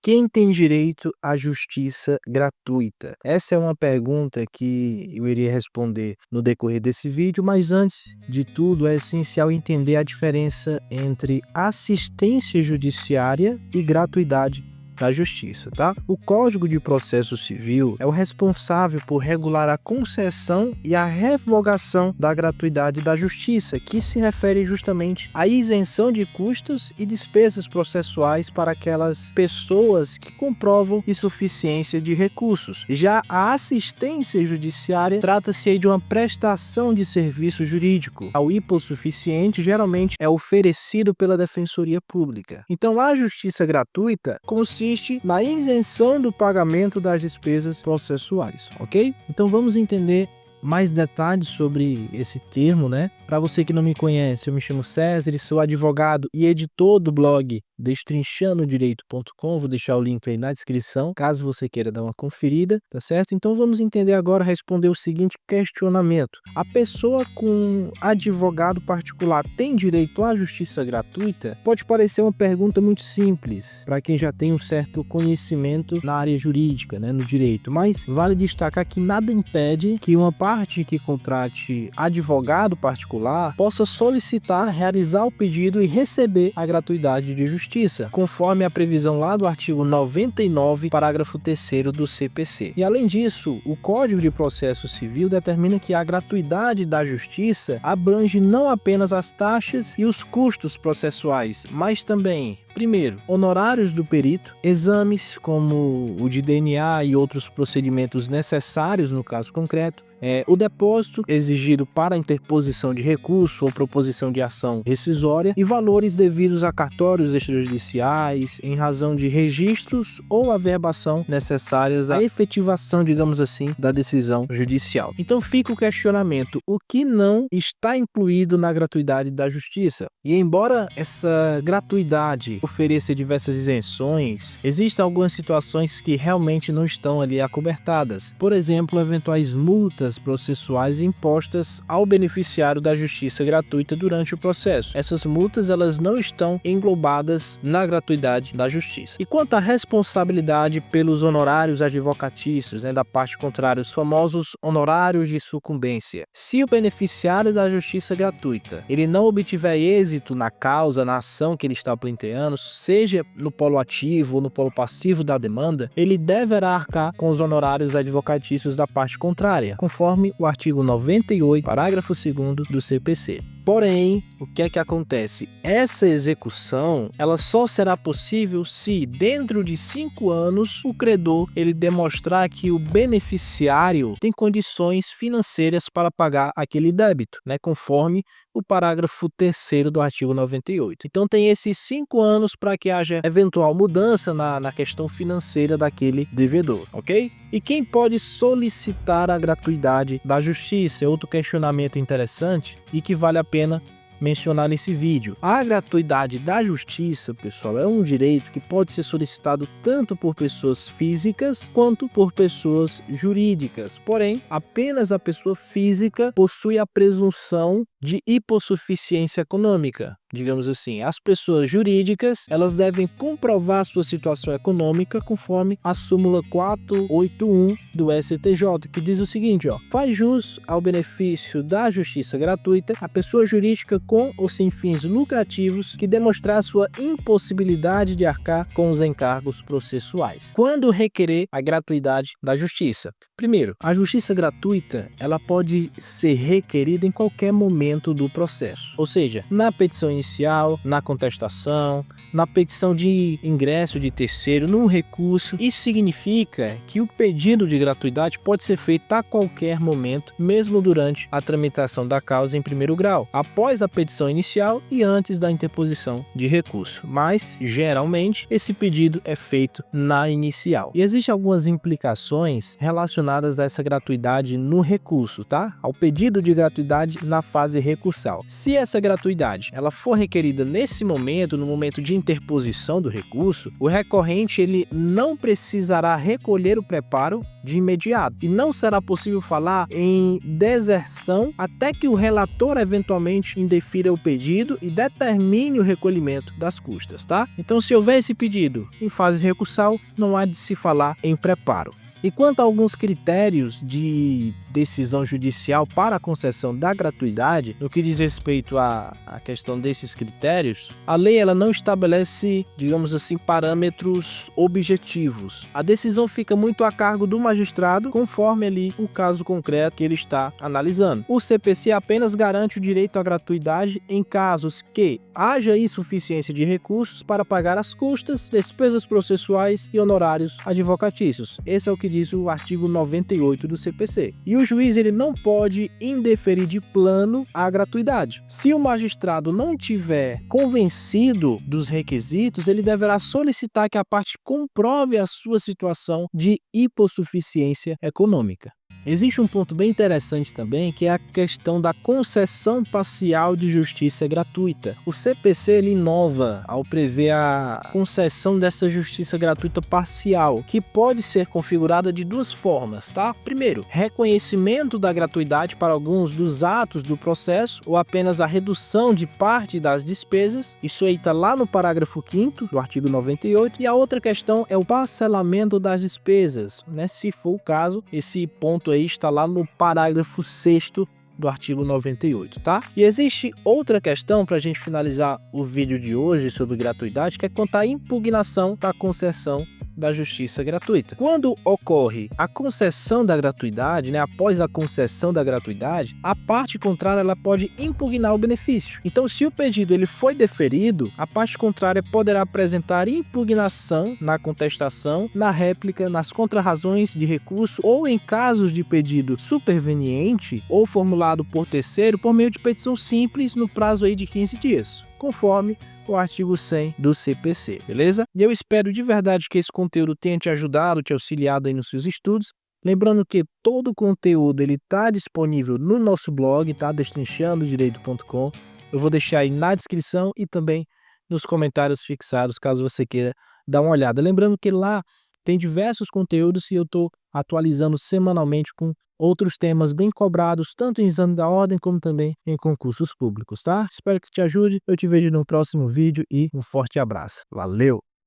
Quem tem direito à justiça gratuita? Essa é uma pergunta que eu iria responder no decorrer desse vídeo, mas antes de tudo é essencial entender a diferença entre assistência judiciária e gratuidade da justiça, tá? O Código de Processo Civil é o responsável por regular a concessão e a revogação da gratuidade da justiça, que se refere justamente à isenção de custos e despesas processuais para aquelas pessoas que comprovam insuficiência de recursos. Já a assistência judiciária trata-se aí de uma prestação de serviço jurídico. O hipossuficiente geralmente é oferecido pela Defensoria Pública. Então, a justiça gratuita consiste na isenção do pagamento das despesas processuais, ok? Então vamos entender mais detalhes sobre esse termo, né? Para você que não me conhece, eu me chamo César e sou advogado e editor do blog destrinchandodireito.com. Vou deixar o link aí na descrição, caso você queira dar uma conferida, tá certo? Então vamos entender agora, responder o seguinte questionamento: a pessoa com advogado particular tem direito à justiça gratuita? Pode parecer uma pergunta muito simples para quem já tem um certo conhecimento na área jurídica, né, no direito, mas vale destacar que nada impede que uma parte que contrate advogado particular possa solicitar, realizar o pedido e receber a gratuidade de justiça, conforme a previsão lá do artigo 99, parágrafo 3º do CPC. E além disso, o Código de Processo Civil determina que a gratuidade da justiça abrange não apenas as taxas e os custos processuais, mas também, primeiro, honorários do perito, exames como o de DNA e outros procedimentos necessários no caso concreto, o depósito exigido para a interposição de recurso ou proposição de ação rescisória e valores devidos a cartórios extrajudiciais em razão de registros ou averbação necessárias à efetivação, digamos assim, da decisão judicial. Então fica o questionamento: o que não está incluído na gratuidade da justiça? E embora essa gratuidade ofereça diversas isenções, existem algumas situações que realmente não estão ali acobertadas. Por exemplo, eventuais multas processuais impostas ao beneficiário da justiça gratuita durante o processo. Essas multas, elas não estão englobadas na gratuidade da justiça. E quanto à responsabilidade pelos honorários advocatícios, da parte contrária, os famosos honorários de sucumbência. Se o beneficiário da justiça gratuita, ele não obtiver êxito na causa, na ação que ele está pleiteando, seja no polo ativo ou no polo passivo da demanda, ele deverá arcar com os honorários advocatícios da parte contrária, conforme o artigo 98, parágrafo 2º do CPC. Porém, o que é que acontece? Essa execução, ela só será possível se, dentro de 5 anos, o credor ele demonstrar que o beneficiário tem condições financeiras para pagar aquele débito, conforme o parágrafo 3º do artigo 98. Então tem esses 5 anos para que haja eventual mudança na questão financeira daquele devedor, ok? E quem pode solicitar a gratuidade da justiça? É outro questionamento interessante e que vale a pena mencionar nesse vídeo. A gratuidade da justiça, pessoal, é um direito que pode ser solicitado tanto por pessoas físicas quanto por pessoas jurídicas. Porém, apenas a pessoa física possui a presunção de hipossuficiência econômica. Digamos assim, as pessoas jurídicas, elas devem comprovar sua situação econômica conforme a súmula 481 do STJ, que diz o seguinte, faz jus ao benefício da justiça gratuita a pessoa jurídica com ou sem fins lucrativos que demonstrar sua impossibilidade de arcar com os encargos processuais, quando requerer a gratuidade da justiça. Primeiro, a justiça gratuita, ela pode ser requerida em qualquer momento do processo, ou seja, na petição inicial, na contestação, na petição de ingresso de terceiro, no recurso. Isso significa que o pedido de gratuidade pode ser feito a qualquer momento, mesmo durante a tramitação da causa em primeiro grau, após a petição inicial e antes da interposição de recurso. Mas, geralmente, esse pedido é feito na inicial. E existem algumas implicações relacionadas a essa gratuidade no recurso, tá? Ao pedido de gratuidade na fase fase recursal. Se essa gratuidade ela for requerida nesse momento, no momento de interposição do recurso, o recorrente ele não precisará recolher o preparo de imediato e não será possível falar em deserção até que o relator eventualmente indefira o pedido e determine o recolhimento das custas, tá? Então, se houver esse pedido em fase recursal, não há de se falar em preparo. E quanto a alguns critérios de decisão judicial para a concessão da gratuidade, no que diz respeito à questão desses critérios, a lei ela não estabelece, digamos assim, parâmetros objetivos. A decisão fica muito a cargo do magistrado, conforme ali o caso concreto que ele está analisando. O CPC apenas garante o direito à gratuidade em casos que haja insuficiência de recursos para pagar as custas, despesas processuais e honorários advocatícios. Esse é o que diz o artigo 98 do CPC. E o juiz ele não pode indeferir de plano a gratuidade. Se o magistrado não tiver convencido dos requisitos, ele deverá solicitar que a parte comprove a sua situação de hipossuficiência econômica. Existe um ponto bem interessante também, que é a questão da concessão parcial de justiça gratuita. O CPC ele inova ao prever a concessão dessa justiça gratuita parcial, que pode ser configurada de duas formas, tá? Primeiro, reconhecimento da gratuidade para alguns dos atos do processo ou apenas a redução de parte das despesas. Isso aí está lá no parágrafo 5º do artigo 98. E a outra questão é o parcelamento das despesas, né? Se for o caso, esse ponto aí está lá no parágrafo 6º do artigo 98, tá? E existe outra questão para a gente finalizar o vídeo de hoje sobre gratuidade, que é quanto à impugnação da concessão da justiça gratuita. Quando ocorre a concessão da gratuidade, né, após a concessão da gratuidade, a parte contrária ela pode impugnar o benefício. Então, se o pedido ele foi deferido, a parte contrária poderá apresentar impugnação na contestação, na réplica, nas contrarrazões de recurso ou em casos de pedido superveniente ou formulado por terceiro por meio de petição simples no prazo aí de 15 dias, conforme o artigo 100 do CPC, beleza? E eu espero de verdade que esse conteúdo tenha te ajudado, te auxiliado aí nos seus estudos. Lembrando que todo o conteúdo ele está disponível no nosso blog, tá? destrinchandodireito.com. Eu vou deixar aí na descrição e também nos comentários fixados, caso você queira dar uma olhada. Lembrando que lá tem diversos conteúdos e eu estou atualizando semanalmente com outros temas bem cobrados, tanto em exame da ordem como também em concursos públicos, tá? Espero que te ajude, eu te vejo no próximo vídeo e um forte abraço. Valeu!